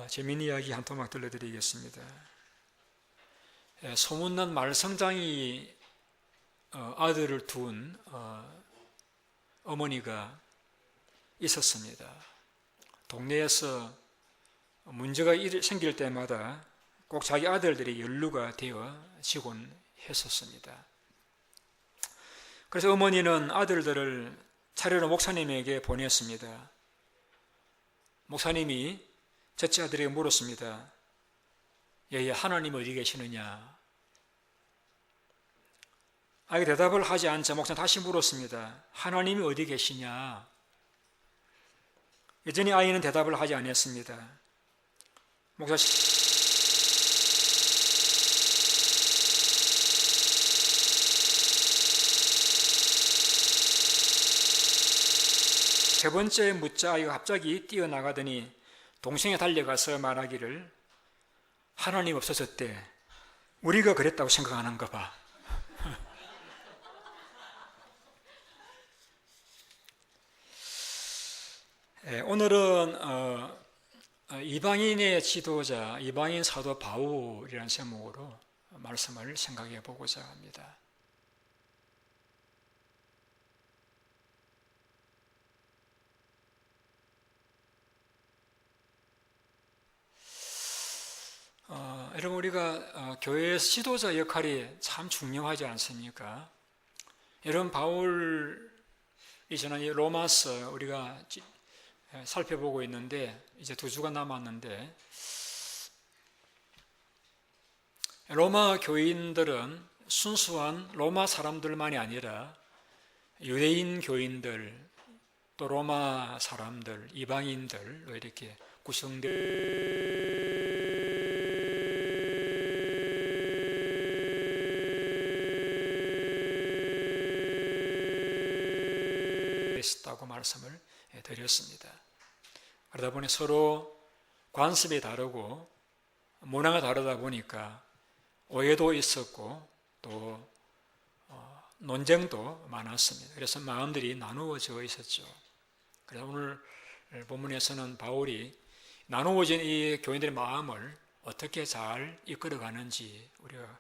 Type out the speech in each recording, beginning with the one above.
재미있는 이야기 한 토막 들려드리겠습니다. 소문난 말성장이 아들을 둔 어머니가 있었습니다. 동네에서 문제가 생길 때마다 꼭 자기 아들들이 연루가 되어지곤 했었습니다. 그래서 어머니는 아들들을 차례로 목사님에게 보냈습니다. 목사님이 첫째 아들에게 물었습니다. 얘 하나님 어디 계시느냐? 아이가 대답을 하지 않자 목사님 다시 물었습니다. 하나님이 어디 계시냐? 여전히 아이는 대답을 하지 않았습니다. 목사 세 번째 묻자 아이가 갑자기 뛰어나가더니 동생이 달려가서 말하기를 하나님 없어졌대. 우리가 그랬다고 생각하는가 봐. 오늘은 이방인의 지도자, 이방인 사도 바울이라는 제목으로 말씀을 생각해 보고자 합니다. 여러분 우리가 교회의 지도자 역할이 참 중요하지 않습니까? 여러분 바울이 전한 로마서 우리가 살펴보고 있는데 이제 2주가 남았는데 로마 교인들은 순수한 로마 사람들만이 아니라 유대인 교인들 또 로마 사람들, 이방인들로 이렇게 구성되어 있다고 말씀을 드렸습니다. 그러다 보니 서로 관습이 다르고 문화가 다르다 보니까 오해도 있었고 또 논쟁도 많았습니다. 그래서 마음들이 나누어져 있었죠. 그래서 오늘 본문에서는 바울이 나누어진 이 교인들의 마음을 어떻게 잘 이끌어가는지 우리가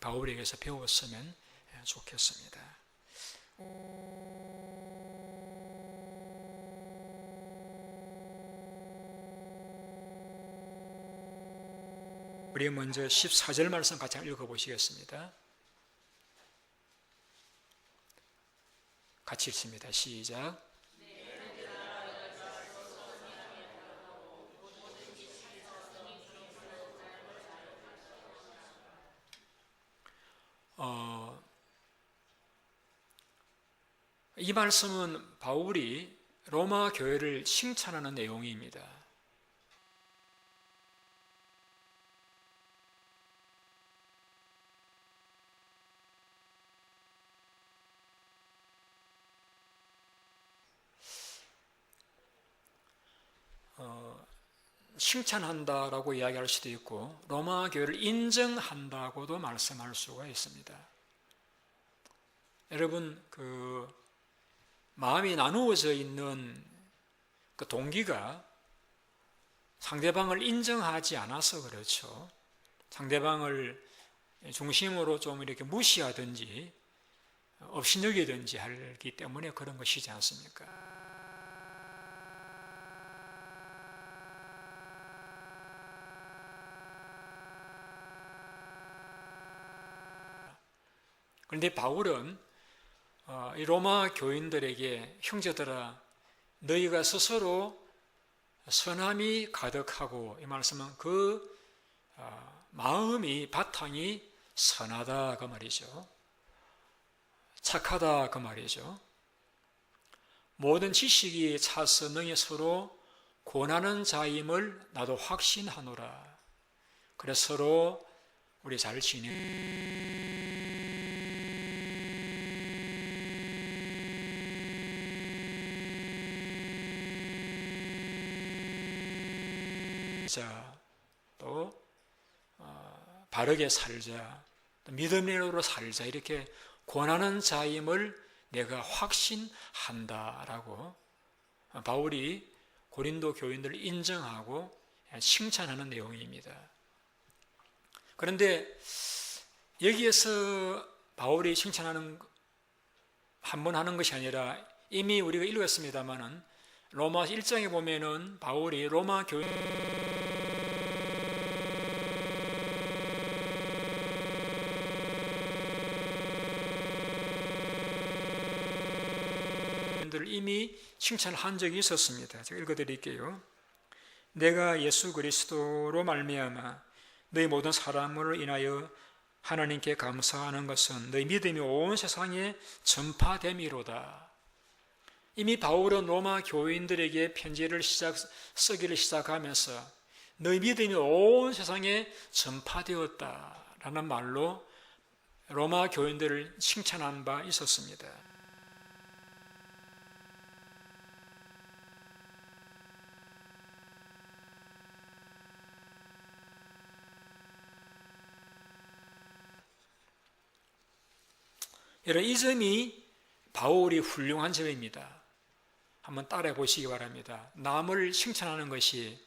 바울에게서 배웠으면 좋겠습니다. 우리 먼저 14절 말씀 같이 읽어보시겠습니다. 같이 읽습니다. 시작. 이 말씀은 바울이 로마 교회를 칭찬하는 내용입니다. 칭찬한다라고 이야기할 수도 있고 로마 교회를 인정한다고도 말씀할 수가 있습니다. 여러분 마음이 나누어져 있는 그 동기가 상대방을 인정하지 않아서 그렇죠. 상대방을 중심으로 좀 이렇게 무시하든지 업신여기든지 하기 때문에 그런 것이지 않습니까? 그런데 바울은 이 로마 교인들에게 형제들아 너희가 스스로 선함이 가득하고 이 말씀은 그 마음이 바탕이 선하다 그 말이죠. 착하다 그 말이죠. 모든 지식이 차서 너희 서로 권하는 자임을 나도 확신하노라. 그래서 서로 우리 잘 지내. 또 바르게 살자, 또 믿음으로 살자 이렇게 권하는 자임을 내가 확신한다라고 바울이 고린도 교인들을 인정하고 칭찬하는 내용입니다. 그런데 여기에서 바울이 칭찬하는 한 번 하는 것이 아니라 이미 우리가 읽었습니다마는 로마 1장에 보면은 바울이 로마 교인들을 이미 칭찬한 적이 있었습니다. 제가 읽어드릴게요. 내가 예수 그리스도로 말미암아 너희 모든 사람을 인하여 하나님께 감사하는 것은 너희 믿음이 온 세상에 전파됨이로다. 이미 바울은 로마 교인들에게 편지를 쓰기를 시작하면서 너희 믿음이 온 세상에 전파되었다라는 말로 로마 교인들을 칭찬한 바 있었습니다. 여러분, 이 점이 바울이 훌륭한 점입니다. 한번 따라해 보시기 바랍니다. 남을 칭찬하는 것이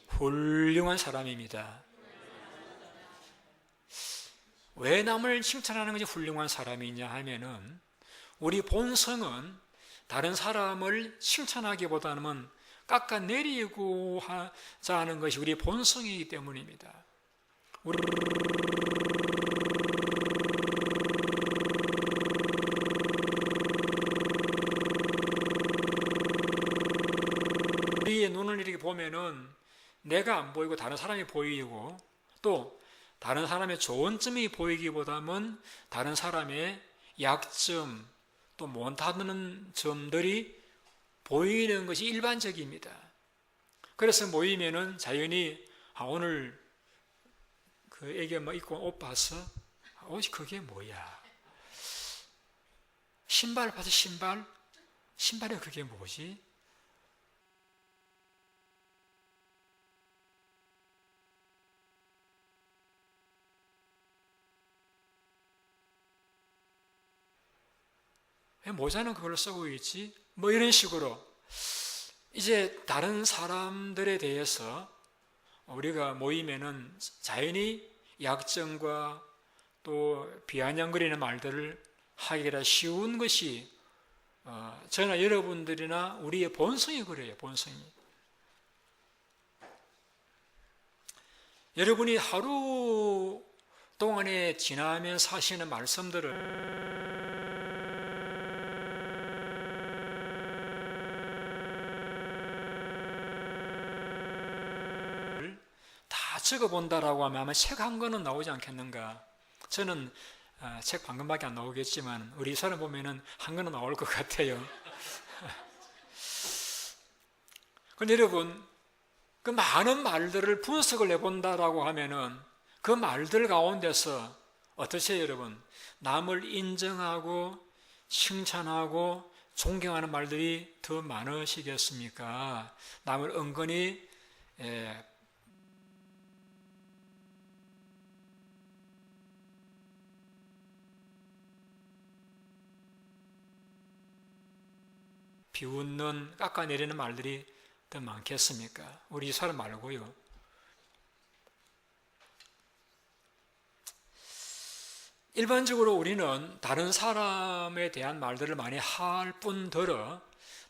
훌륭한 사람입니다. 왜 남을 칭찬하는 것이 훌륭한 사람이냐 하면은 우리 본성은 다른 사람을 칭찬하기보다는 깎아내리고 하자 하는 것이 우리 본성이기 때문입니다. 우리의 눈을 이렇게 보면은 내가 안 보이고 다른 사람이 보이고 또 다른 사람의 좋은 점이 보이기보다는 다른 사람의 약점 또 못하는 점들이 보이는 것이 일반적입니다. 그래서 모이면은 자연히 오늘 그 애기 뭐 입고 옷 봐서 옷이 그게 뭐야? 신발 봐서 신발이 그게 뭐지? 왜 모자는 그걸 쓰고 있지? 뭐 이런 식으로 이제 다른 사람들에 대해서 우리가 모이면은 자연히 약점과 또 비아냥거리는 말들을 하기가 쉬운 것이 저나 여러분들이나 우리의 본성이 그래요. 본성이. 여러분이 하루 동안에 지나면 사시는 말씀들을 적어본다라고 하면 아마 책 한 권은 나오지 않겠는가. 저는 책 방금밖에 안 나오겠지만 우리 사람 보면은 한 권은 나올 것 같아요. 그런데 여러분, 그 많은 말들을 분석을 해본다라고 하면은 그 말들 가운데서 어떠세요, 여러분? 남을 인정하고 칭찬하고 존경하는 말들이 더 많으시겠습니까? 남을 은근히 비웃는, 깎아내리는 말들이 더 많겠습니까? 우리 사람 말고요. 일반적으로 우리는 다른 사람에 대한 말들을 많이 할 뿐더러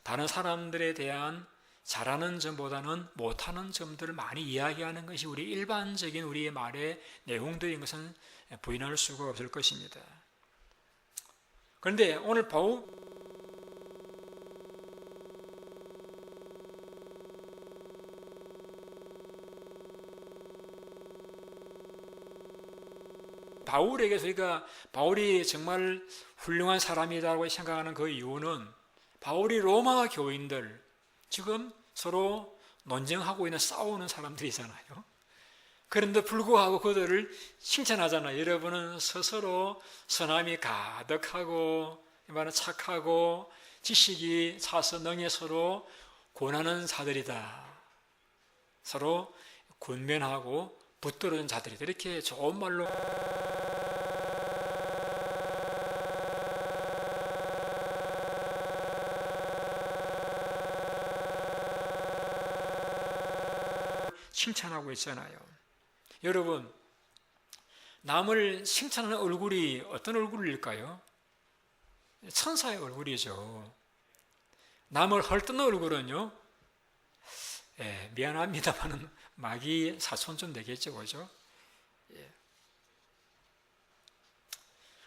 다른 사람들에 대한 잘하는 점보다는 못하는 점들을 많이 이야기하는 것이 우리 일반적인 우리의 말의 내용들인 것은 부인할 수가 없을 것입니다. 그런데 오늘 바울에게서 그러니까 바울이 정말 훌륭한 사람이라고 생각하는 그 이유는 바울이 로마 교인들 지금 서로 논쟁하고 있는 싸우는 사람들이잖아요. 그런데 불구하고 그들을 칭찬하잖아요. 여러분은 스스로 선함이 가득하고 말은 착하고 지식이 차서 능히 서로 권하는 자들이다. 서로 권면하고 붙들어준 자들이다. 이렇게 좋은 말로 칭찬하고 있잖아요. 여러분, 남을 칭찬하는 얼굴이 어떤 얼굴일까요? 천사의 얼굴이죠. 남을 헐뜯는 얼굴은요, 미안합니다만은 마귀 사촌 되겠죠, 그죠?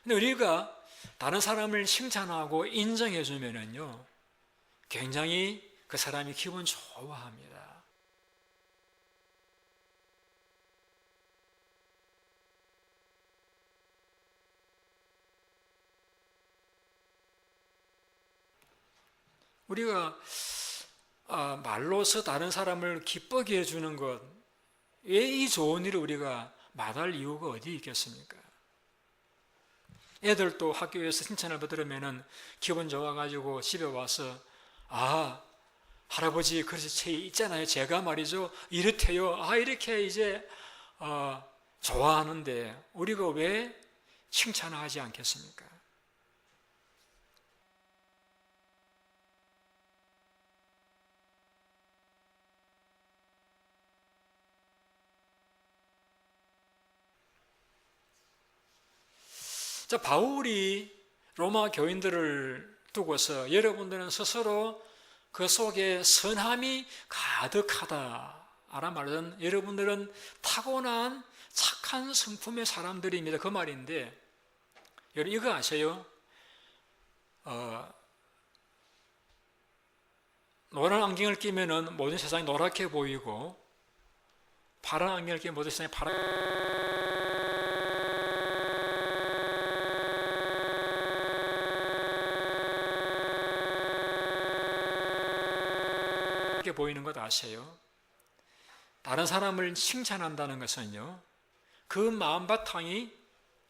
근데 우리가 다른 사람을 칭찬하고 인정해 주면은요, 굉장히 그 사람이 기분 좋아합니다. 우리가 말로서 다른 사람을 기쁘게 해주는 것, 왜 이 좋은 일을 우리가 마다할 이유가 어디 있겠습니까? 애들도 학교에서 칭찬을 받으면은 기분 좋아가지고 집에 와서, 할아버지 그릇이 있잖아요. 제가 말이죠, 이렇대요. 이렇게 이제 좋아하는데 우리가 왜 칭찬을 하지 않겠습니까? 자, 바울이 로마 교인들을 두고서 여러분들은 스스로 그 속에 선함이 가득하다 라는 말은, 여러분들은 타고난 착한 성품의 사람들입니다, 그 말인데, 여러분 이거 아세요? 노란 안경을 끼면은 모든 세상이 노랗게 보이고, 파란 안경을 끼면 모든 세상이 파랗게 보이는 것 아세요? 다른 사람을 칭찬한다는 것은요, 그 마음 바탕이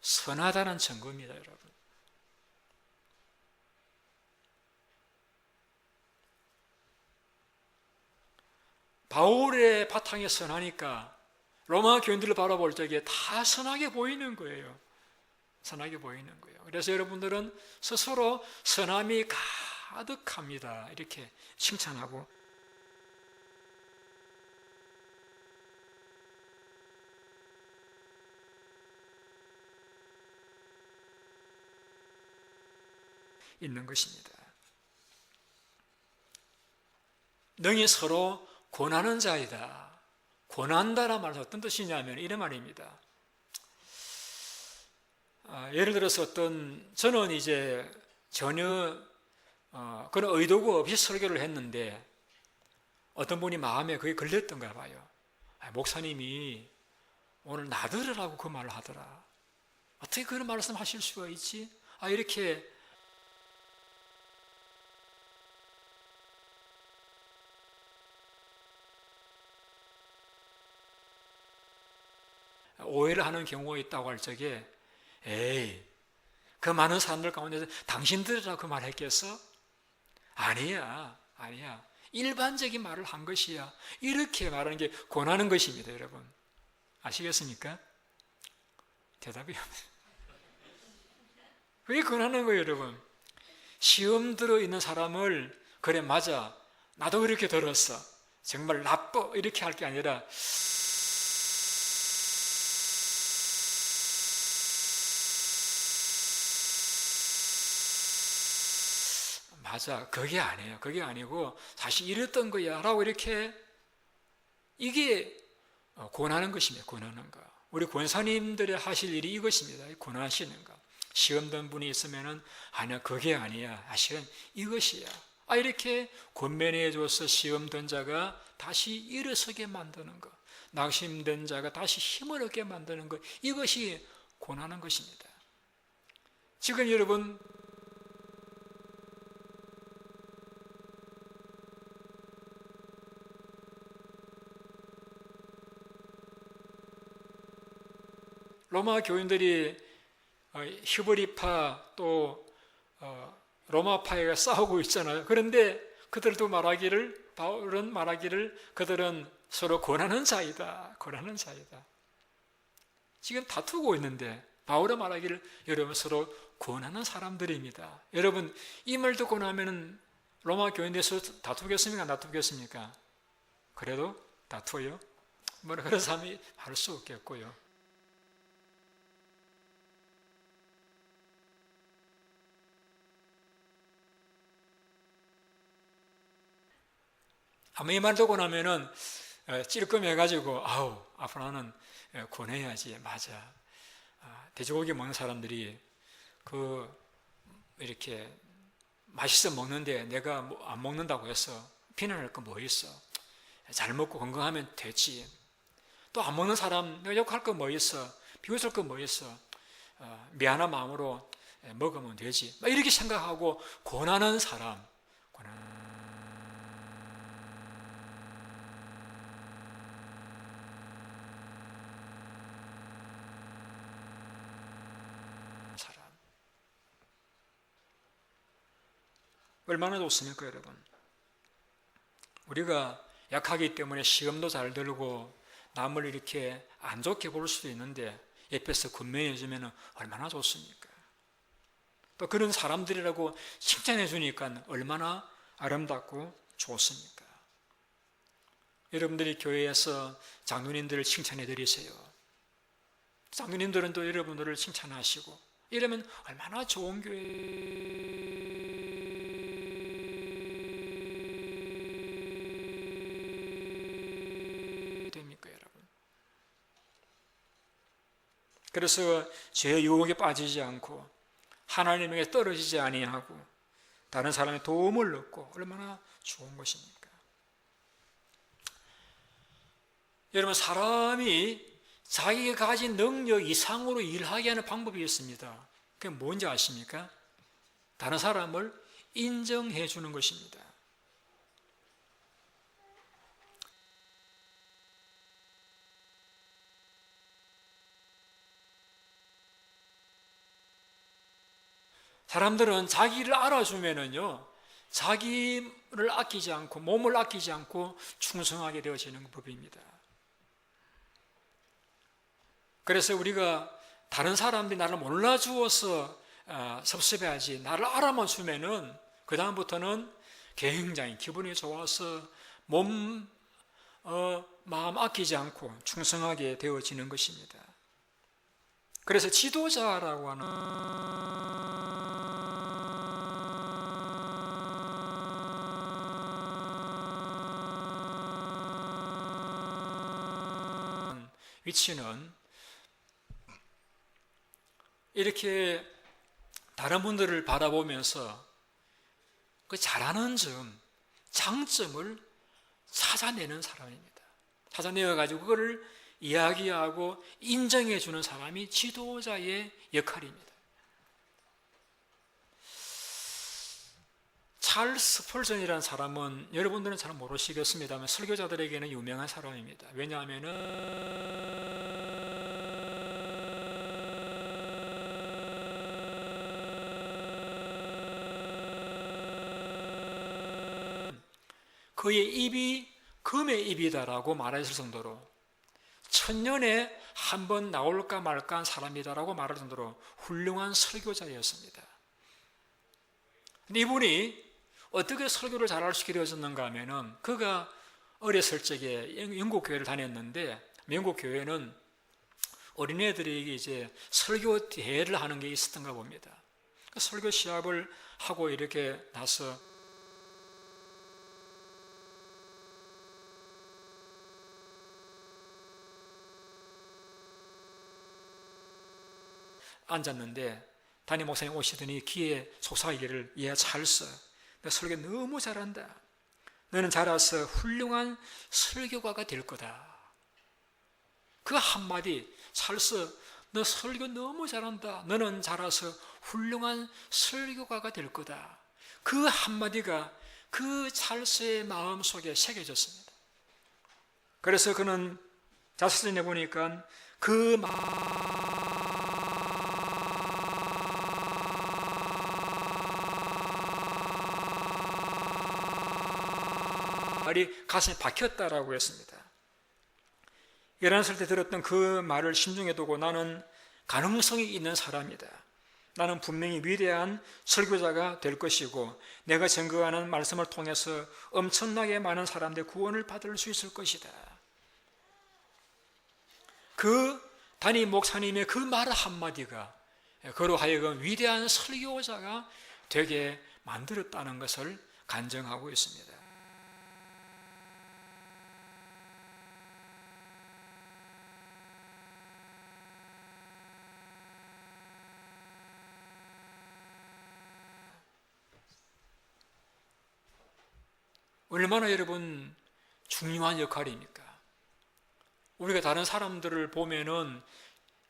선하다는 증거입니다, 여러분. 바울의 바탕이 선하니까 로마 교인들을 바라볼 적에 다 선하게 보이는 거예요. 선하게 보이는 거예요. 그래서 여러분들은 스스로 선함이 가득합니다, 이렇게 칭찬하고 있는 것입니다. 능히 서로 권하는 자이다. 권한다란 말은 어떤 뜻이냐면 이런 말입니다. 예를 들어서 저는 이제 전혀 그런 의도가 없이 설교를 했는데 어떤 분이 마음에 그게 걸렸던가 봐요. 목사님이 오늘 나들으라고 그 말을 하더라. 어떻게 그런 말씀 하실 수가 있지? 이렇게 오해를 하는 경우가 있다고 할 적에, 그 많은 사람들 가운데서 당신들이라고 그 말 했겠어? 아니야. 일반적인 말을 한 것이야. 이렇게 말하는 게 권하는 것입니다, 여러분. 아시겠습니까? 대답이 없어요. 그게 권하는 거예요, 여러분. 시험 들어 있는 사람을, 그래, 맞아, 나도 그렇게 들었어, 정말 나빠, 이렇게 할 게 아니라, 맞아, 그게 아니에요. 그게 아니고 사실 이랬던 거야 라고 이렇게, 이게 권하는 것입니다. 권하는 거. 우리 권사님들이 하실 일이 이것입니다. 권하시는 거. 시험 든 분이 있으면은, 아니야, 그게 아니야, 사실은 이것이야, 이렇게 권면해 줘서 시험 든 자가 다시 일어서게 만드는 것, 낙심된 자가 다시 힘을 얻게 만드는 것, 이것이 권하는 것입니다. 지금 여러분, 로마 교인들이 히브리파 또 로마파가 싸우고 있잖아요. 그런데 바울은 말하기를 그들은 서로 권하는 자이다. 권하는 자이다. 지금 다투고 있는데 바울은 말하기를 여러분 서로 권하는 사람들입니다. 여러분 이 말 듣고 나면은 로마 교인들에서 다투겠습니까? 안 다투겠습니까? 그래도 다투어요? 뭐라 그런 사람이 할 수 없겠고요. 아마 이 말 듣고 나면은 찔끔해가지고 아우 앞으로 나는 권해야지. 맞아. 돼지고기 먹는 사람들이 이렇게 맛있어 먹는데 내가 안 먹는다고 해서 비난할 거 뭐 있어. 잘 먹고 건강하면 되지. 또 안 먹는 사람 내가 욕할 거 뭐 있어. 비웃을 거 뭐 있어. 미안한 마음으로 먹으면 되지. 이렇게 생각하고 권하는 사람, 얼마나 좋습니까, 여러분? 우리가 약하기 때문에 시험도 잘 들고 남을 이렇게 안 좋게 볼 수도 있는데 옆에서 군면해 주면 얼마나 좋습니까? 또 그런 사람들이라고 칭찬해 주니까 얼마나 아름답고 좋습니까? 여러분들이 교회에서 장로님들을 칭찬해 드리세요. 장로님들은 또 여러분들을 칭찬하시고 이러면 얼마나 좋은 교회 그래서 죄의 유혹에 빠지지 않고 하나님에게 떨어지지 아니하고 다른 사람의 도움을 얻고 얼마나 좋은 것입니까? 여러분, 사람이 자기가 가진 능력 이상으로 일하게 하는 방법이 있습니다. 그게 뭔지 아십니까? 다른 사람을 인정해 주는 것입니다. 사람들은 자기를 알아주면은요, 자기를 아끼지 않고, 몸을 아끼지 않고 충성하게 되어지는 법입니다. 그래서 우리가 다른 사람들이 나를 몰라주어서 섭섭해하지, 나를 알아만 주면은, 그다음부터는 굉장히 기분이 좋아서 마음 아끼지 않고 충성하게 되어지는 것입니다. 그래서 지도자라고 하는 위치는 이렇게 다른 분들을 바라보면서 그 잘하는 점, 장점을 찾아내는 사람입니다. 찾아내어가지고 그거를 이야기하고 인정해 주는 사람이 지도자의 역할입니다. 찰스 펄전이라는 사람은 여러분들은 잘 모르시겠습니다만 설교자들에게는 유명한 사람입니다. 왜냐하면 그의 입이 금의 입이다라고 말했을 정도로 천년에 한 번 나올까 말까 한 사람이다라고 말할 정도로 훌륭한 설교자였습니다. 근데 이분이 어떻게 설교를 잘할 수 있게 되어졌는가 하면은 그가 어렸을 적에 영국 교회를 다녔는데 영국 교회는 어린애들에게 이제 설교 대회를 하는 게 있었던가 봅니다. 설교 시합을 하고 이렇게 나서 앉았는데 담임 목사님 오시더니 귀에 속삭이기를 얘 찰스, 너 설교 너무 잘한다. 너는 자라서 훌륭한 설교가가 될 거다. 그 한마디, 찰스, 너 설교 너무 잘한다. 너는 자라서 훌륭한 설교가가 될 거다. 그 한마디가 그 찰스의 마음속에 새겨졌습니다. 그래서 그는 자서전에 보니까 그 말이 가슴에 박혔다라고 했습니다. 11살 때 들었던 그 말을 심중에 두고 나는 가능성이 있는 사람이다. 나는 분명히 위대한 설교자가 될 것이고 내가 증거하는 말씀을 통해서 엄청나게 많은 사람들의 구원을 받을 수 있을 것이다. 그 담임 목사님의 그 말 한마디가 그로 하여금 위대한 설교자가 되게 만들었다는 것을 간증하고 있습니다. 얼마나 여러분 중요한 역할입니까? 우리가 다른 사람들을 보면은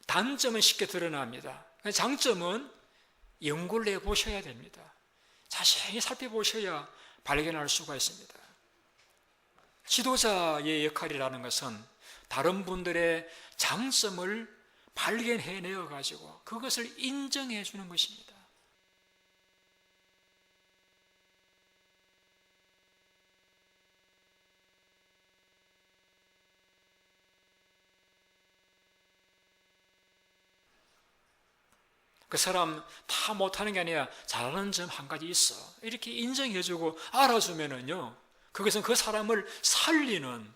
단점은 쉽게 드러납니다. 장점은 연구를 해보셔야 됩니다. 자세히 살펴보셔야 발견할 수가 있습니다. 지도자의 역할이라는 것은 다른 분들의 장점을 발견해내어 가지고 그것을 인정해 주는 것입니다. 그 사람 다 못하는 게 아니라 잘하는 점 한 가지 있어. 이렇게 인정해주고 알아주면은요, 그것은 그 사람을 살리는,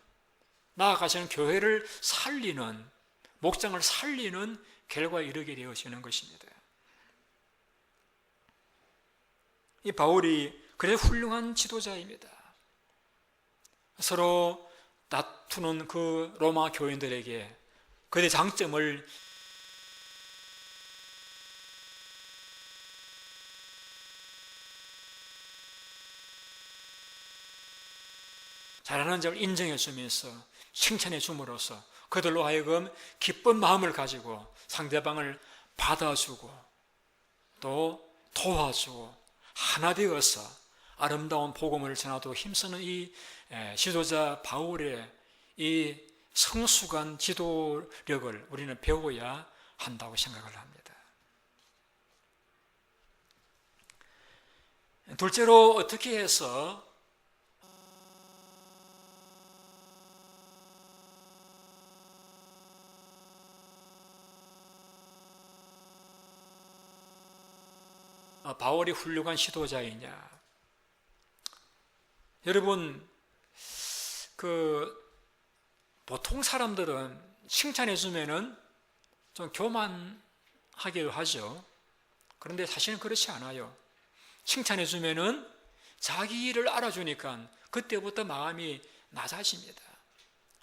나아가서는 교회를 살리는, 목장을 살리는 결과에 이르게 되어지는 것입니다. 이 바울이 그래서 훌륭한 지도자입니다. 서로 다투는 그 로마 교인들에게 그들의 장점을 잘하는 점을 인정해 주면서 칭찬해 줌으로써 그들로 하여금 기쁜 마음을 가지고 상대방을 받아주고 또 도와주고 하나 되어서 아름다운 복음을 전하도록 힘쓰는 이 지도자 바울의 이 성숙한 지도력을 우리는 배워야 한다고 생각을 합니다. 둘째로 어떻게 해서 바울이 훌륭한 지도자이냐? 여러분, 보통 사람들은 칭찬해 주면은 좀 교만하기도 하죠. 그런데 사실은 그렇지 않아요. 칭찬해 주면은 자기 일을 알아주니까 그때부터 마음이 낮아집니다.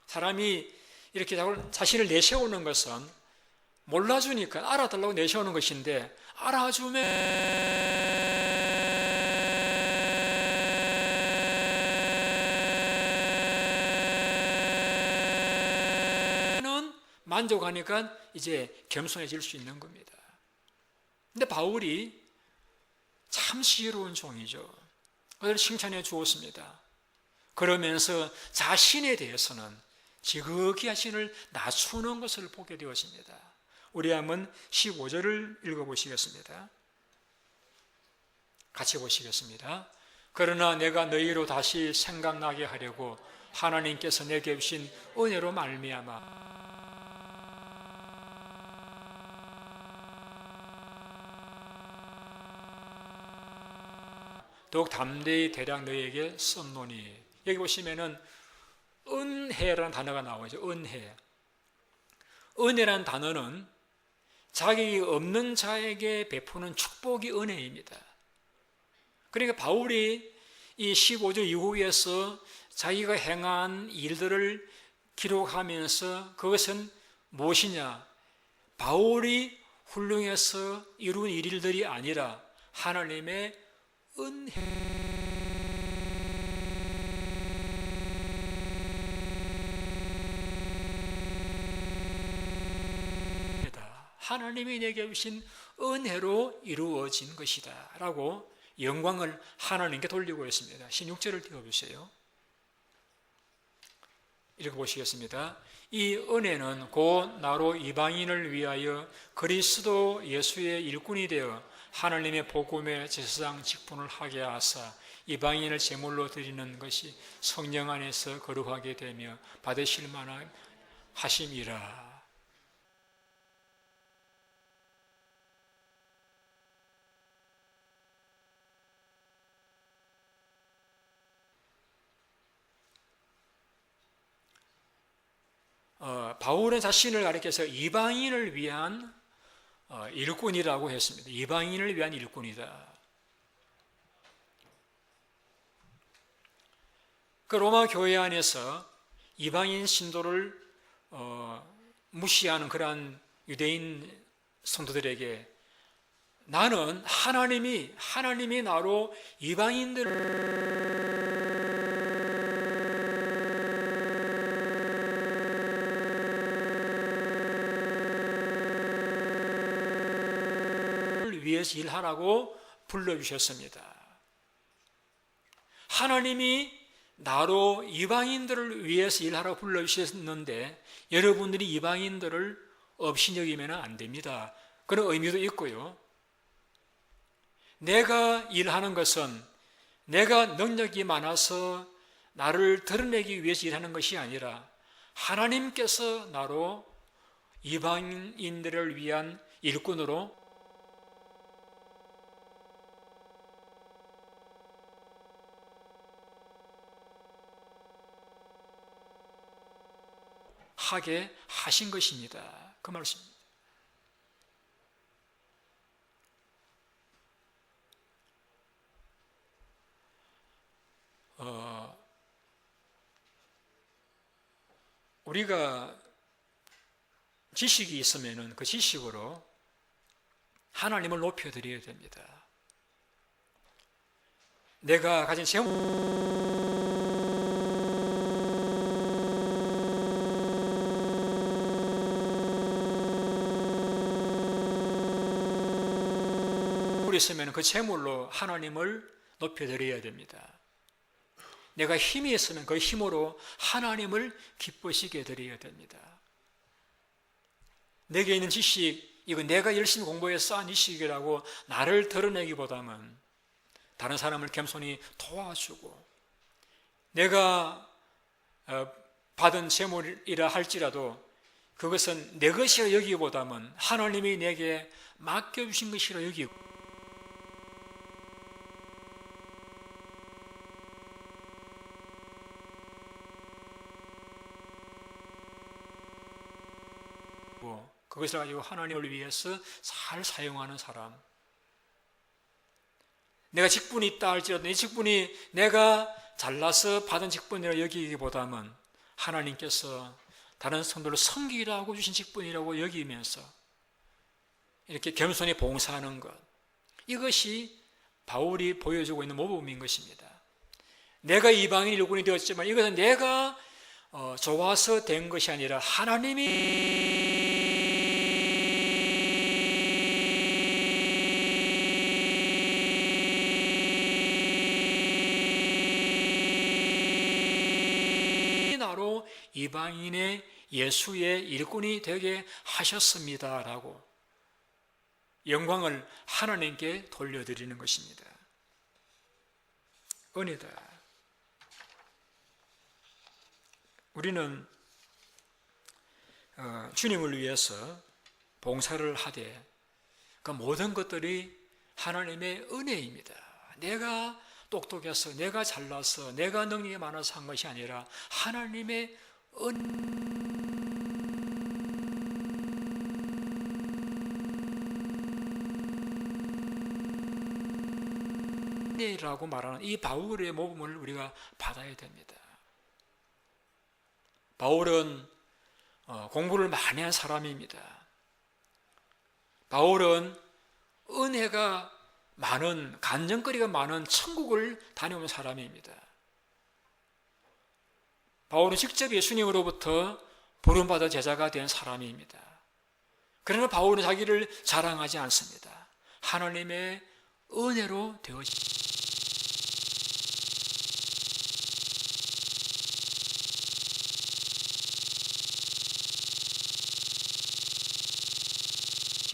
사람이 이렇게 자신을 내세우는 것은 몰라주니까 알아달라고 내세우는 것인데 알아주면 만족하니까 이제 겸손해질 수 있는 겁니다. 근데 바울이 참 지혜로운 종이죠. 그를 칭찬해 주었습니다. 그러면서 자신에 대해서는 지극히 자신을 낮추는 것을 보게 되었습니다. 우리 한번 15절을 읽어보시겠습니다. 같이 보시겠습니다. 그러나 내가 너희로 다시 생각나게 하려고 하나님께서 내게 주신 은혜로 말미암아 더욱 담대히 대략 너희에게 썼노니. 여기 보시면은 은혜라는 단어가 나오죠. 은혜. 은혜라는 단어는 자격이 없는 자에게 베푸는 축복이 은혜입니다. 그러니까 바울이 이 15절 이후에서 자기가 행한 일들을 기록하면서 그것은 무엇이냐? 바울이 훌륭해서 이룬 일들이 아니라 하나님의 하나님이 내게 주신 은혜로 이루어진 것이다 라고 영광을 하나님께 돌리고 있습니다. 16절을 띄워주세요. 읽어보시겠습니다. 이 은혜는 곧 나로 이방인을 위하여 그리스도 예수의 일꾼이 되어 하나님의 복음의 제사장 직분을 하게 하사 이방인을 제물로 드리는 것이 성령 안에서 거룩하게 되며 받으실 만한 하심이라. 바울은 자신을 가리켜서 이방인을 위한 일꾼이라고 했습니다. 이방인을 위한 일꾼이다. 그 로마 교회 안에서 이방인 신도를 무시하는 그러한 유대인 성도들에게 나는 하나님이 나로 이방인들을 위해서 일하라고 불러주셨습니다. 하나님이 나로 이방인들을 위해서 일하라고 불러주셨는데 여러분들이 이방인들을 없이 여기면 안 됩니다. 그런 의미도 있고요. 내가 일하는 것은 내가 능력이 많아서 나를 드러내기 위해서 일하는 것이 아니라 하나님께서 나로 이방인들을 위한 일꾼으로 하게 하신 것입니다. 그 말씀입니다. 우리가 지식이 있으면 그 지식으로 하나님을 높여드려야 됩니다. 내가 가진 재물이 있으면 그 재물로 하나님을 높여드려야 됩니다. 내가 힘이 있으면 그 힘으로 하나님을 기쁘시게 드려야 됩니다. 내게 있는 지식, 이거 내가 열심히 공부해서 쌓은 지식이라고 나를 드러내기보다는 다른 사람을 겸손히 도와주고 내가 받은 재물이라 할지라도 그것은 내 것이라 여기기보다는 하나님이 내게 맡겨주신 것이라 여기고 그것을 가지고 하나님을 위해서 잘 사용하는 사람. 내가 직분이 있다 할지라도 이 직분이 내가 잘나서 받은 직분이라고 여기기보다는 하나님께서 다른 성도를 섬기라고 주신 직분이라고 여기면서 이렇게 겸손히 봉사하는 것, 이것이 바울이 보여주고 있는 모범인 것입니다. 내가 이방인 일꾼이 되었지만 이것은 내가 좋아서 된 것이 아니라 하나님이 나로 이방인의 예수의 일꾼이 되게 하셨습니다라고 영광을 하나님께 돌려드리는 것입니다. 은혜다. 우리는 주님을 위해서 봉사를 하되 그 모든 것들이 하나님의 은혜입니다. 내가 똑똑해서 내가 잘나서 내가 능력이 많아서 한 것이 아니라 하나님의 은혜라고 말하는 이 바울의 모범을 우리가 받아야 됩니다. 바울은 공부를 많이 한 사람입니다. 바울은 은혜가 많은, 간증거리가 많은 천국을 다녀온 사람입니다. 바울은 직접 예수님으로부터 부름받아 제자가 된 사람입니다. 그러나 바울은 자기를 자랑하지 않습니다. 하나님의 은혜로 되어진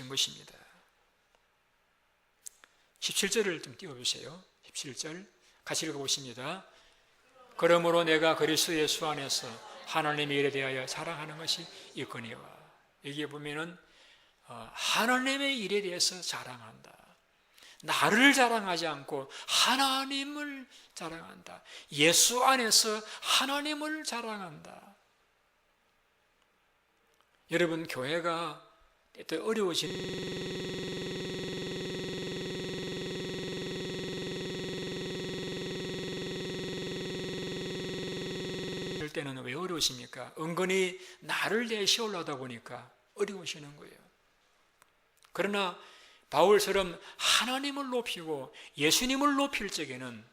것입니다. 17절을 좀 띄워주세요. 17절 같이 읽어보십니다. 그러므로 내가 그리스도 예수 안에서 하나님의 일에 대하여 자랑하는 것이 있거니와. 여기에 보면은 하나님의 일에 대해서 자랑한다. 나를 자랑하지 않고 하나님을 자랑한다. 예수 안에서 하나님을 자랑한다. 여러분, 교회가 또 어려워질 때는 왜 어려우십니까? 은근히 나를 내세우려다 보니까 어려우시는 거예요. 그러나 바울처럼 하나님을 높이고 예수님을 높일 적에는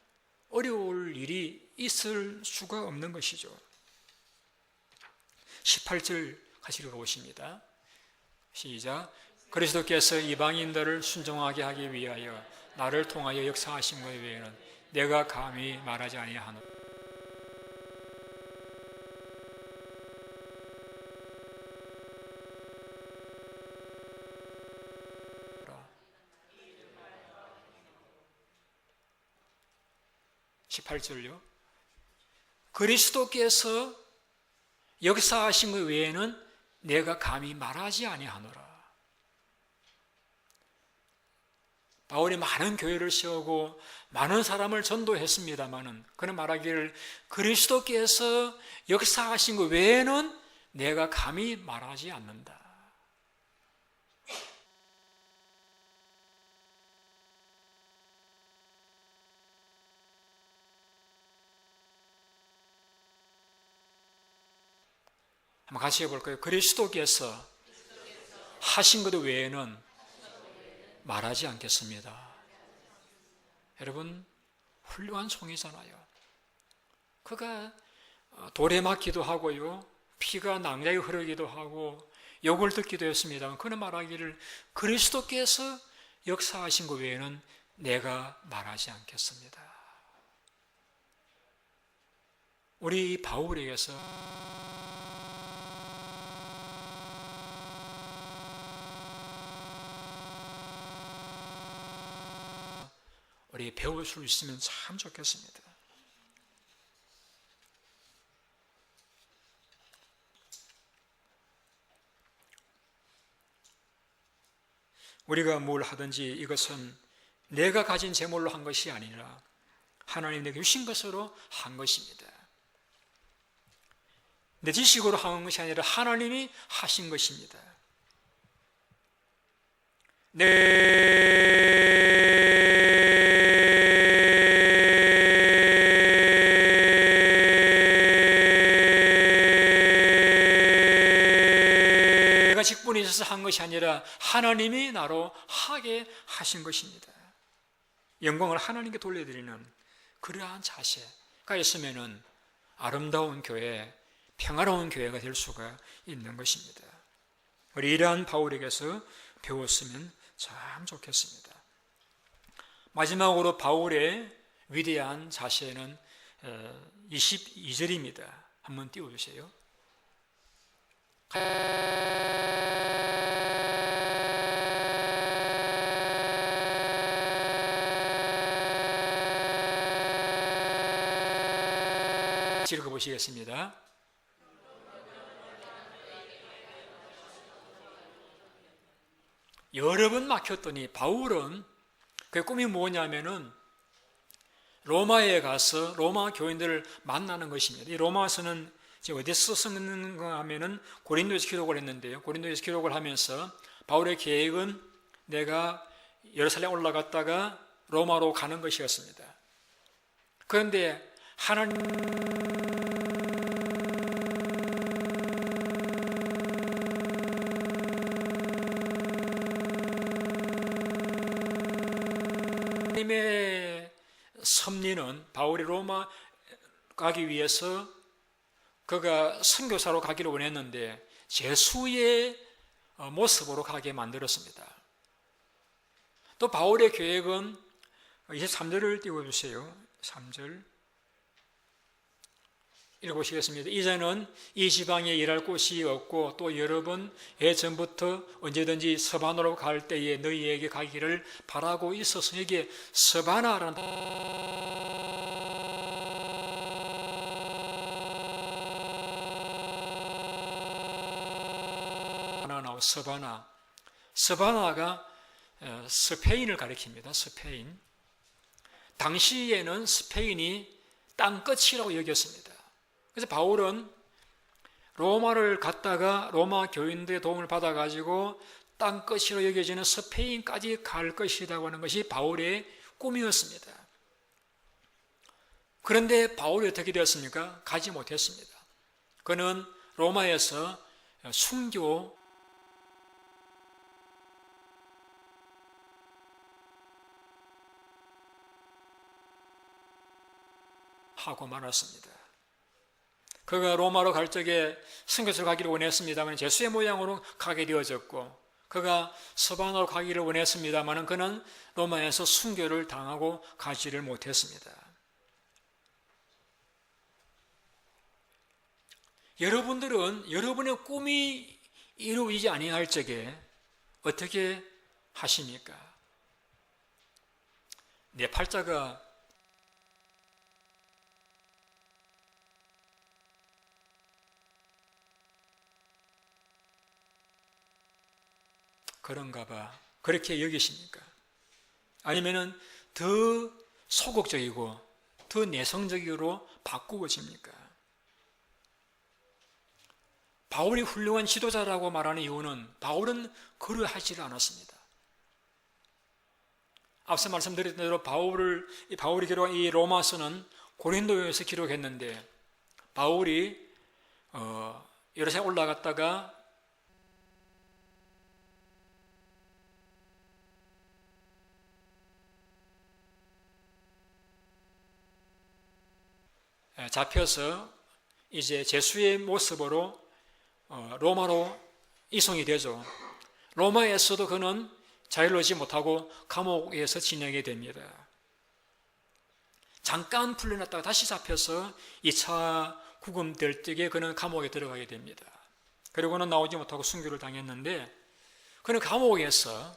어려울 일이 있을 수가 없는 것이죠. 18절 같이 읽어보십니다. 시작. 그리스도께서 이방인들을 순종하게 하기 위하여 나를 통하여 역사하신 것 외에는 내가 감히 말하지 아니하노라. 18절요. 그리스도께서 역사하신 것 외에는 내가 감히 말하지 아니하노라. 바울이 많은 교회를 세우고 많은 사람을 전도했습니다마는 그는 말하기를 그리스도께서 역사하신 것 외에는 내가 감히 말하지 않는다. 한번 같이 해볼까요? 그리스도께서 하신 것 외에는 말하지 않겠습니다. 여러분, 훌륭한 종이잖아요. 그가 돌에 맞기도 하고요, 피가 낭자에 흐르기도 하고 욕을 듣기도 했습니다. 그는 말하기를 그리스도께서 역사하신 것 외에는 내가 말하지 않겠습니다. 우리 바울에게서 우리 배울 수 있으면 참 좋겠습니다. 우리가 뭘 하든지 이것은 내가 가진 재물로 한 것이 아니라 하나님 내게 주신 것으로 한 것입니다. 내 지식으로 한 것이 아니라 하나님이 하신 것입니다. 내가 직분이 있어서 한 것이 아니라 하나님이 나로 하게 하신 것입니다. 영광을 하나님께 돌려드리는 그러한 자세가 있으면 아름다운 교회, 평화로운 교회가 될 수가 있는 것입니다. 우리 이러한 바울에게서 배웠으면 참 좋겠습니다. 마지막으로 바울의 위대한 자세는 22절입니다. 한번 띄워주세요. 읽어보시겠습니다. 여러 번 막혔더니 바울은 그 꿈이 뭐냐면은 로마에 가서 로마 교인들을 만나는 것입니다. 이 로마서는 어디서 쓰는가 하면은 고린도에서 기록을 했는데요. 고린도에서 기록을 하면서 바울의 계획은 내가 예루살렘 올라갔다가 로마로 가는 것이었습니다. 그런데 하나님의 섭리는 바울이 로마 가기 위해서 그가 선교사로 가기를 원했는데 제수의 모습으로 가게 만들었습니다. 또 바울의 계획은 23절을 띄워주세요. 3절 읽어보시겠습니다. 이제는 이 지방에 일할 곳이 없고 또 여러 번 예전부터 언제든지 서바나로 갈 때에 너희에게 가기를 바라고 있어서 이게 서바나라는 서바나가 스페인을 가리킵니다. 스페인. 당시에는 스페인이 땅끝이라고 여겼습니다. 그래서 바울은 로마를 갔다가 로마 교인들의 도움을 받아가지고 땅끝으로 여겨지는 스페인까지 갈 것이라고 하는 것이 바울의 꿈이었습니다. 그런데 바울이 어떻게 되었습니까? 가지 못했습니다. 그는 로마에서 순교하고 말았습니다. 그가 로마로 갈 적에 순교소로 가기를 원했습니다만 제수의 모양으로 가게 되어졌고, 그가 서반으로 가기를 원했습니다만 그는 로마에서 순교를 당하고 가지를 못했습니다. 여러분들은 여러분의 꿈이 이루어지지 아니할 적에 어떻게 하십니까? 내 팔자가 그런가 봐, 그렇게 여기십니까? 아니면은 더 소극적이고 더 내성적으로 바꾸어집니까? 바울이 훌륭한 지도자라고 말하는 이유는 바울은 그러하지를 않았습니다. 앞서 말씀드렸던 대로 바울이 기록한 이 로마서는 고린도에서 기록했는데, 바울이 예루살렘 올라갔다가 잡혀서 이제 제수의 모습으로 로마로 이송이 되죠. 로마에서도 그는 자유로우지 못하고 감옥에서 지내게 됩니다. 잠깐 풀려났다가 다시 잡혀서 2차 구금될 적에 그는 감옥에 들어가게 됩니다. 그리고는 나오지 못하고 순교를 당했는데, 그는 감옥에서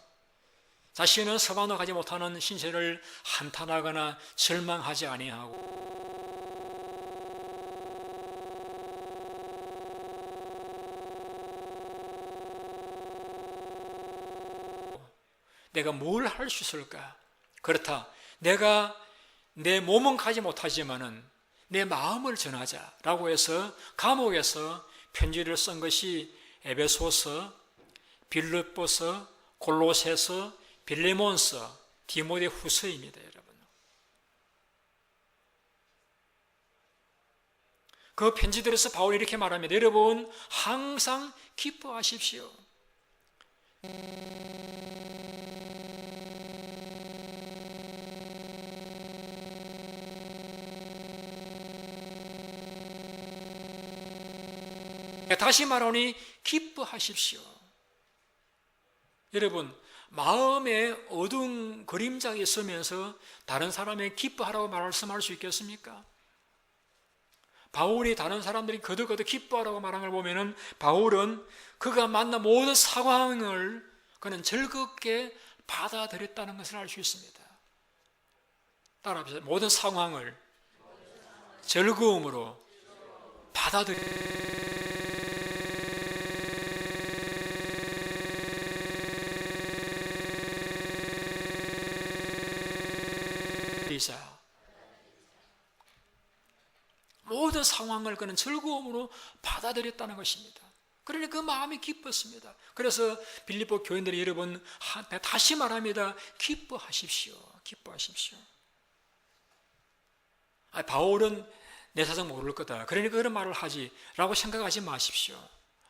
자신은 서반으로 가지 못하는 신세를 한탄하거나 절망하지 아니하고 내가 뭘 할 수 있을까? 그렇다. 내가 내 몸은 가지 못하지만은 내 마음을 전하자라고 해서 감옥에서 편지를 쓴 것이 에베소서, 빌립보서, 골로새서, 빌레몬서, 디모데후서입니다, 여러분. 그 편지들에서 바울이 이렇게 말합니다. 여러분, 항상 기뻐하십시오. 다시 말하니 기뻐하십시오. 여러분, 마음에 어두운 그림자가 있으면서 다른 사람에게 기뻐하라고 말씀할 수 있겠습니까? 바울이 다른 사람들이 거듭거듭 기뻐하라고 말한 걸 보면은 바울은 그가 만난 모든 상황을 그는 즐겁게 받아들였다는 것을 알 수 있습니다. 따라합시다. 모든 상황을 즐거움으로 모든 상황을 그는 즐거움으로 받아들였다는 것입니다. 그러니 그 마음이 기뻤습니다. 그래서 빌립보 교인들이 여러분, 다시 말합니다. 기뻐하십시오. 기뻐하십시오. 바울은 내 사정 모를 거다, 그러니까 그런 말을 하지 라고 생각하지 마십시오.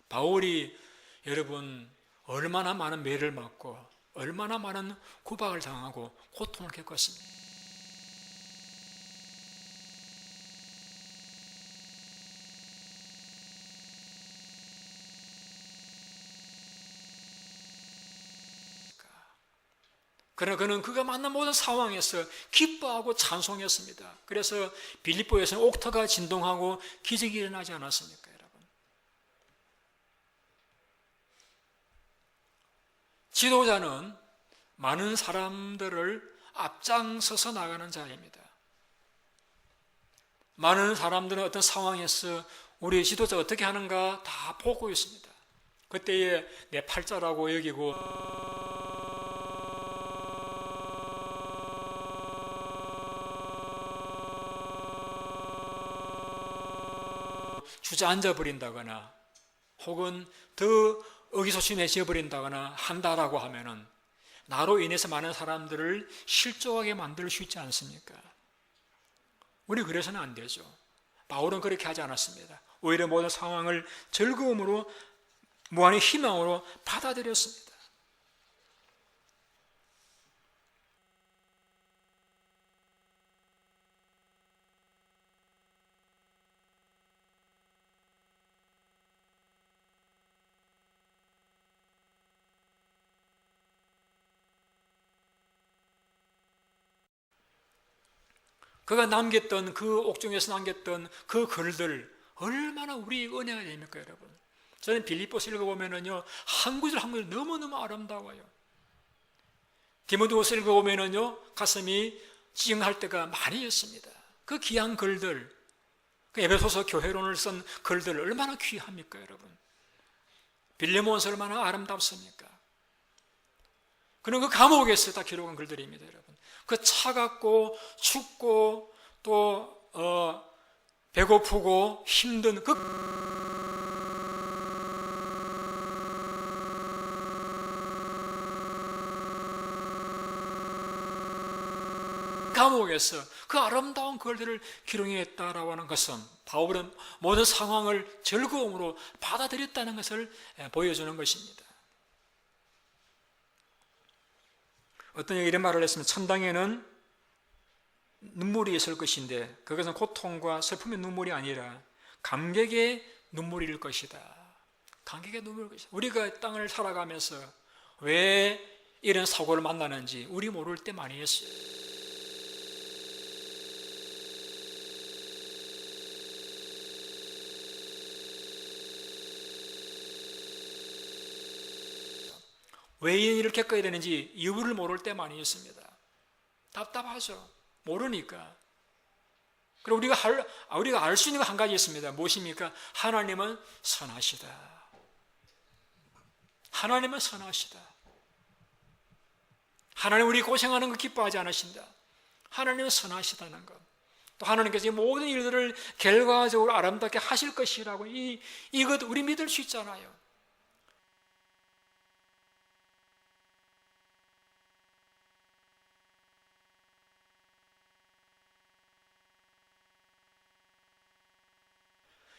바울이 여러분 얼마나 많은 매를 맞고 얼마나 많은 구박을 당하고 고통을 겪었습니다. 그러나 그는 그가 만난 모든 상황에서 기뻐하고 찬송했습니다. 그래서 빌립보에서는 옥터가 진동하고 기적이 일어나지 않았습니까, 여러분? 지도자는 많은 사람들을 앞장서서 나가는 자입니다. 많은 사람들은 어떤 상황에서 우리 지도자가 어떻게 하는가 다 보고 있습니다. 그때에 내 팔자라고 여기고 주저앉아 버린다거나 혹은 더 의기소침해져 버린다거나 한다라고 하면은 나로 인해서 많은 사람들을 실족하게 만들 수 있지 않습니까? 우리 그래서는 안 되죠. 바울은 그렇게 하지 않았습니다. 오히려 모든 상황을 즐거움으로 무한의 희망으로 받아들였습니다. 그가 남겼던 그 옥중에서 남겼던 그 글들 얼마나 우리 은혜가 됩니까, 여러분? 저는 빌립보서 읽어보면은요, 한 구절 한 구절 너무너무 아름다워요. 디모데후서 읽어보면은요, 가슴이 찡할 때가 많이 있습니다. 그 귀한 글들, 그 에베소서 교회론을 쓴 글들 얼마나 귀합니까, 여러분? 빌레몬서 얼마나 아름답습니까? 그런 그 감옥에서 다 기록한 글들입니다, 여러분. 그 차갑고 춥고 또 배고프고 힘든 그 감옥에서 그 아름다운 글들을 기록했다라고 하는 것은 바울은 모든 상황을 즐거움으로 받아들였다는 것을 보여주는 것입니다. 어떤 이런 말을 했으면 천당에는 눈물이 있을 것인데 그것은 고통과 슬픔의 눈물이 아니라 감격의 눈물일 것이다. 감격의 눈물일 것이다. 우리가 땅을 살아가면서 왜 이런 사고를 만나는지 우리 모를 때 많이 했어요. 왜 이렇게 꺼야 되는지 이유를 모를 때 많이 있습니다. 답답하죠. 모르니까. 그리고 우리가 알 수 있는 거 한 가지 있습니다. 무엇입니까? 하나님은 선하시다. 하나님은 선하시다. 하나님 우리 고생하는 거 기뻐하지 않으신다. 하나님은 선하시다는 것. 또 하나님께서 이 모든 일들을 결과적으로 아름답게 하실 것이라고 이것 우리 믿을 수 있잖아요.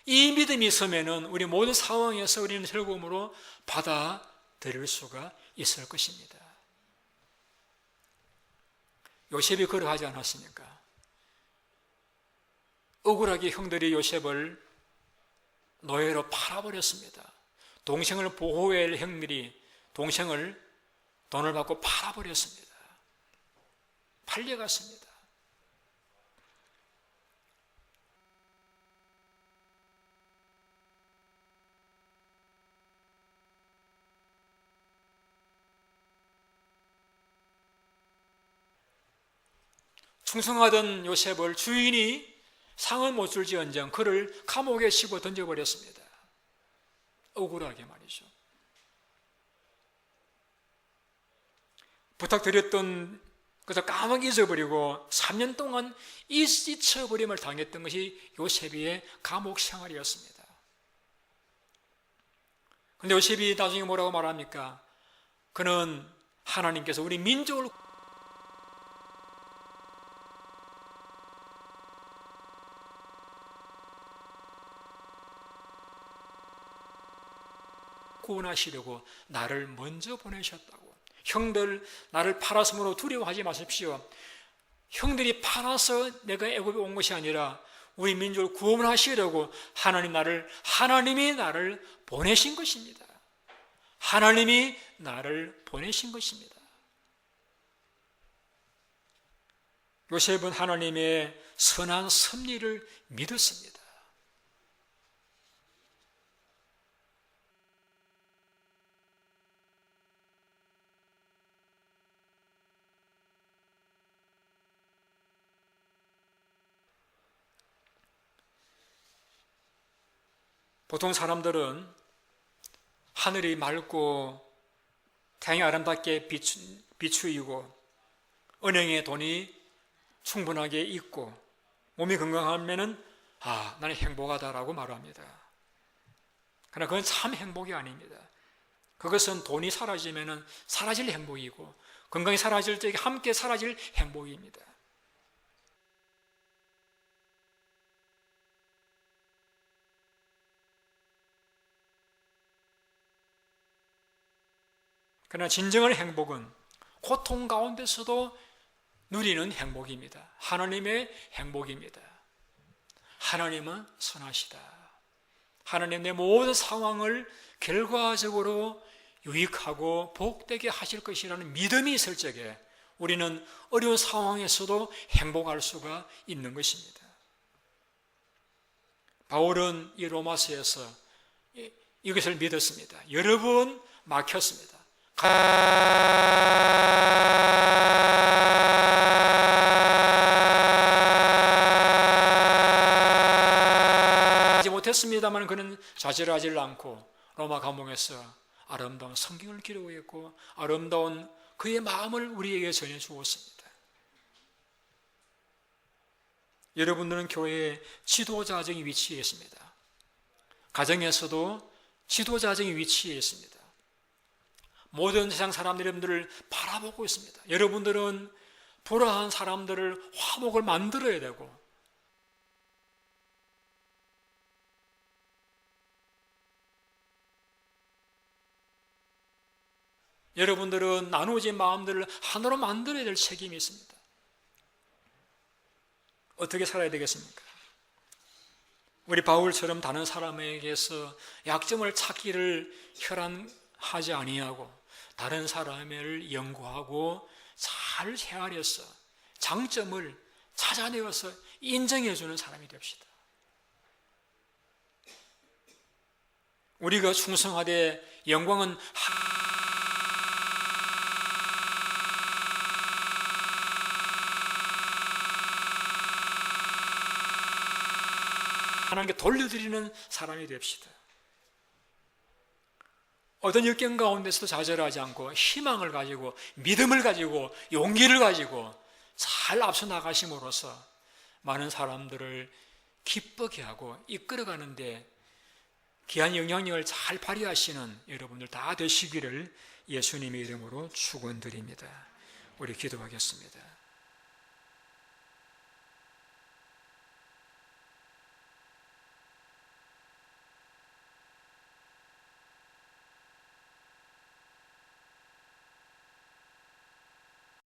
이 믿음이 있으면은 우리 모든 상황에서 우리는 즐거움으로 받아들일 수가 있을 것입니다. 요셉이 그러하지 않았습니까? 억울하게 형들이 요셉을 노예로 팔아버렸습니다. 동생을 보호해야 할 형들이 동생을 돈을 받고 팔아버렸습니다. 팔려갔습니다. 충성하던 요셉을 주인이 상은 못 줄지언정 그를 감옥에 씹어 던져버렸습니다. 억울하게 말이죠. 부탁드렸던 것을 까먹 잊어버리고 3년 동안 잊혀버림을 당했던 것이 요셉의 감옥 생활이었습니다. 그런데 요셉이 나중에 뭐라고 말합니까? 그는 하나님께서 우리 민족을 구원하시려고 나를 먼저 보내셨다고. 형들 나를 팔았으므로 두려워하지 마십시오. 형들이 팔아서 내가 애굽에 온 것이 아니라 우리 민족을 구원하시려고 하나님이 나를 보내신 것입니다. 하나님이 나를 보내신 것입니다. 요셉은 하나님의 선한 섭리를 믿었습니다. 보통 사람들은 하늘이 맑고 태양이 아름답게 비추이고 은행에 돈이 충분하게 있고 몸이 건강하면 나는 행복하다라고 말합니다. 그러나 그건 참 행복이 아닙니다. 그것은 돈이 사라지면 사라질 행복이고 건강이 사라질 때 함께 사라질 행복입니다. 그러나 진정한 행복은 고통 가운데서도 누리는 행복입니다. 하나님의 행복입니다. 하나님은 선하시다. 하나님 내 모든 상황을 결과적으로 유익하고 복되게 하실 것이라는 믿음이 있을 적에 우리는 어려운 상황에서도 행복할 수가 있는 것입니다. 바울은 이 로마서에서 이것을 믿었습니다. 여러 번 막혔습니다. 하지 못했습니다만 그는 좌절하지 않고 로마 감옥에서 아름다운 성경을 기록했고 아름다운 그의 마음을 우리에게 전해주었습니다. 여러분들은 교회의 지도자적인 위치에 있습니다. 가정에서도 지도자적인 위치에 있습니다. 모든 세상 사람들이 여러분들을 바라보고 있습니다. 여러분들은 불화한 사람들을 화목을 만들어야 되고 여러분들은 나누어진 마음들을 하나로 만들어야 될 책임이 있습니다. 어떻게 살아야 되겠습니까? 우리 바울처럼 다른 사람에게서 약점을 찾기를 혈안하지 아니하고 다른 사람을 연구하고 잘 헤아려서 장점을 찾아내어서 인정해주는 사람이 됩시다. 우리가 충성하되 영광은 하나님께 돌려드리는 사람이 됩시다. 어떤 역경 가운데서도 좌절하지 않고 희망을 가지고 믿음을 가지고 용기를 가지고 잘 앞서 나가심으로써 많은 사람들을 기쁘게 하고 이끌어가는데 귀한 영향력을 잘 발휘하시는 여러분들 다 되시기를 예수님의 이름으로 축원드립니다. 우리 기도하겠습니다.